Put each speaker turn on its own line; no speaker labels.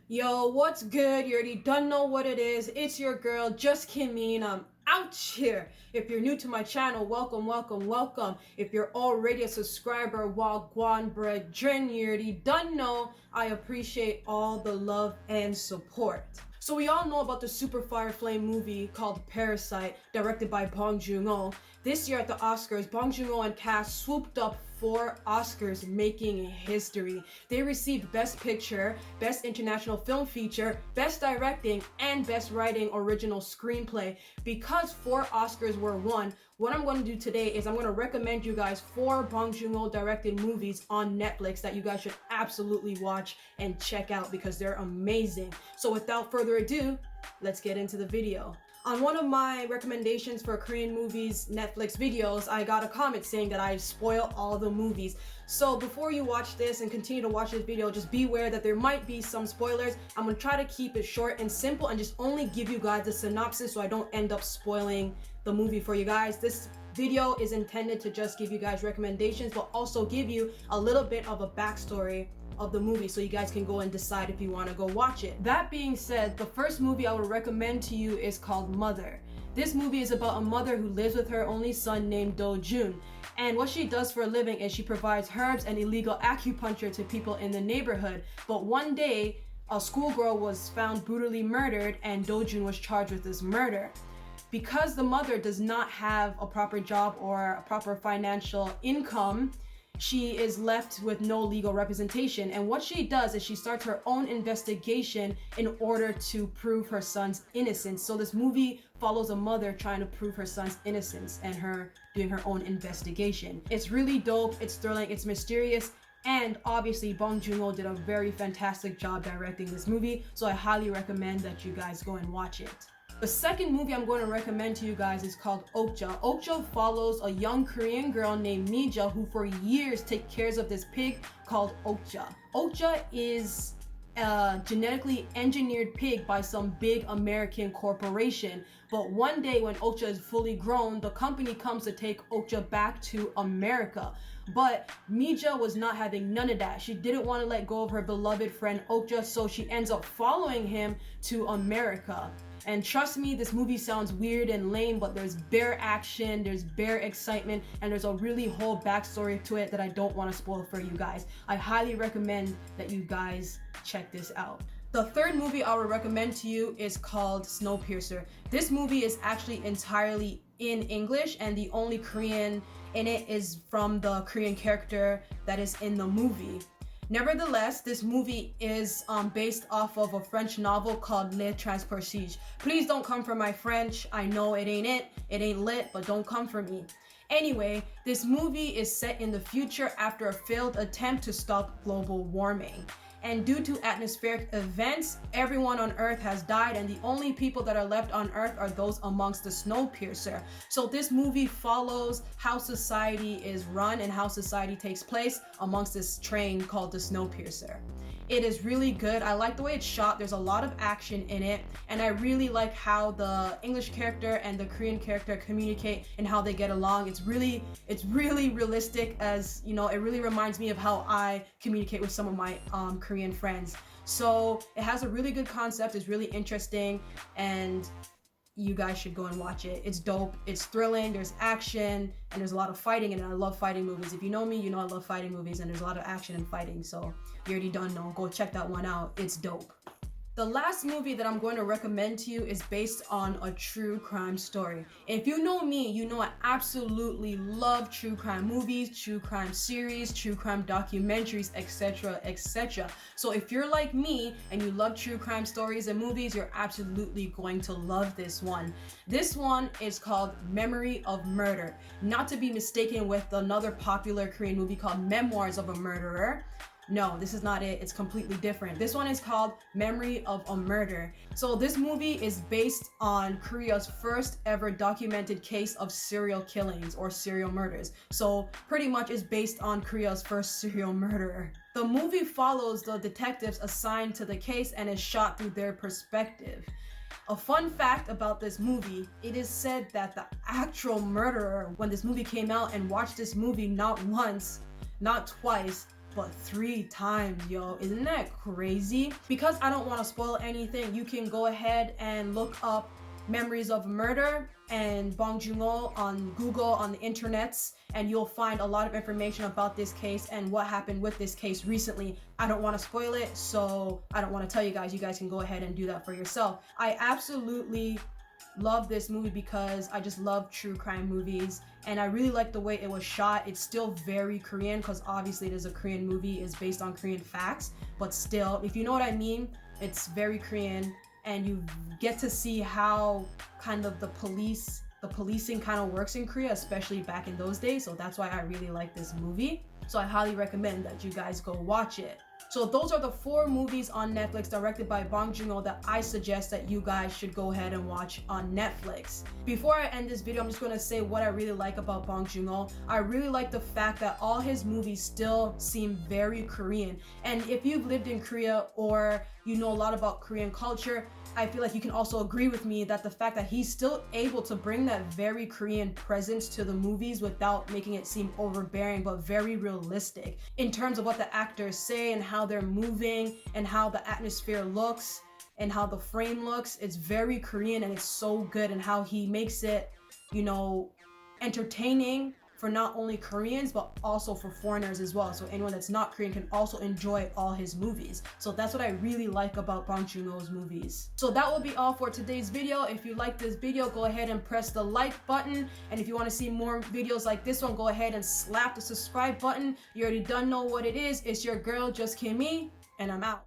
Yo, what's good? You already done know what it is. It's your girl, Just Kimmy, and I'm out here. If you're new to my channel, welcome, welcome, welcome. If you're already a subscriber, Wagwan Brethren, you already done know I appreciate all the love and support. So we all know about the super fire flame movie called Parasite, directed by Bong Joon Ho. This year at the Oscars, Bong Joon Ho and cast swooped up 4 Oscars, making history. They received Best Picture, Best International Film Feature, Best Directing, and Best Writing Original Screenplay. Because 4 Oscars were won, what I'm going to do today is I'm going to recommend you guys 4 Bong Joon Ho directed movies on Netflix that you guys should absolutely watch and check out because they're amazing. So without further ado, let's get into the video. On one of my recommendations for Korean movies Netflix videos, I got a comment saying that I spoil all the movies. So before you watch this and continue to watch this video, just beware that there might be some spoilers. I'm gonna try to keep it short and simple and just only give you guys the synopsis so I don't end up spoiling the movie for you guys. This video is intended to just give you guys recommendations, but also give you a little bit of a backstory of the movie so you guys can go and decide if you want to go watch it. That being said, the first movie I would recommend to you is called Mother. This movie is about a mother who lives with her only son named Do Jun, and what she does for a living is she provides herbs and illegal acupuncture to people in the neighborhood. But one day, a schoolgirl was found brutally murdered and Do Jun was charged with this murder. Because the mother does not have a proper job or a proper financial income, she is left with no legal representation. And what she does is she starts her own investigation in order to prove her son's innocence. So this movie follows a mother trying to prove her son's innocence and her doing her own investigation. It's really dope, it's thrilling, it's mysterious, and obviously Bong Joon Ho did a very fantastic job directing this movie, so I highly recommend that you guys go and watch it. The second movie I'm going to recommend to you guys is called Okja. Okja follows a young Korean girl named Mija who for years takes care of this pig called Okja. Okja is a genetically engineered pig by some big American corporation. But one day when Okja is fully grown, the company comes to take Okja back to America. But Mija was not having none of that. She didn't want to let go of her beloved friend Okja, so she ends up following him to America. And trust me, this movie sounds weird and lame, but there's bare action, there's bare excitement, and there's a really whole backstory to it that I don't want to spoil for you guys. I highly recommend that you guys check this out. The third movie I would recommend to you is called Snowpiercer. This movie is actually entirely in English, and the only Korean in it is from the Korean character that is in the movie. Nevertheless, this movie is based off of a French novel called Le Transpercige. Please don't come for my French. I know it ain't lit, but don't come for me. Anyway, this movie is set in the future after a failed attempt to stop global warming. And due to atmospheric events, everyone on Earth has died, and the only people that are left on Earth are those amongst the Snowpiercer. So this movie follows how society is run and how society takes place amongst this train called the Snowpiercer. It is really good. I like the way it's shot. There's a lot of action in it, and I really like how the English character and the Korean character communicate and how they get along. It's really realistic, as you know. It really reminds me of how I communicate with some of my Korean friends. So it has a really good concept. It's really interesting, and you guys should go and watch it. It's dope, it's thrilling, there's action, and there's a lot of fighting, and I love fighting movies. If you know me, you know I love fighting movies, and there's a lot of action and fighting, so you already done know. Go check that one out, it's dope. The last movie that I'm going to recommend to you is based on a true crime story. If you know me, you know I absolutely love true crime movies, true crime series, true crime documentaries, etc, etc. So if you're like me and you love true crime stories and movies, you're absolutely going to love this one. This one is called Memory of Murder, not to be mistaken with another popular Korean movie called Memoirs of a Murderer. No, this is not it. It's completely different. This one is called Memory of a Murder. So this movie is based on Korea's first ever documented case of serial killings or serial murders. So pretty much it's based on Korea's first serial murderer. The movie follows the detectives assigned to the case and is shot through their perspective. A fun fact about this movie, it is said that the actual murderer, when this movie came out and watched this movie not once, not twice, but 3 times, yo. Isn't that crazy? Because I don't want to spoil anything, you can go ahead and look up Memories of Murder and Bong Joon Ho on Google, on the internets, and you'll find a lot of information about this case and what happened with this case recently. I don't want to spoil it, so I don't want to tell you guys. You guys can go ahead and do that for yourself. I absolutely love this movie because I just love true crime movies, and I really like the way it was shot. It's still very Korean because obviously it is a Korean movie, it's based on Korean facts, but still, if you know what I mean, it's very Korean, and you get to see how kind of the policing kind of works in Korea, especially back in those days. So that's why I really like this movie. So I highly recommend that you guys go watch it. So those are the 4 movies on Netflix directed by Bong Joon Ho that I suggest that you guys should go ahead and watch on Netflix. Before I end this video, I'm just going to say what I really like about Bong Joon Ho. I really like the fact that all his movies still seem very Korean. And if you've lived in Korea or you know a lot about Korean culture, I feel like you can also agree with me that the fact that he's still able to bring that very Korean presence to the movies without making it seem overbearing, but very realistic in terms of what the actors say and how they're moving and how the atmosphere looks and how the frame looks. It's very Korean and it's so good, and how he makes it, you know, entertaining for not only Koreans but also for foreigners as well. So anyone that's not Korean can also enjoy all his movies. So that's what I really like about Bong Joon Ho's movies. So that will be all for today's video. If you like this video, go ahead and press the like button. And if you want to see more videos like this one, go ahead and slap the subscribe button. You already done know what it is. It's your girl, Just Kimmy, and I'm out.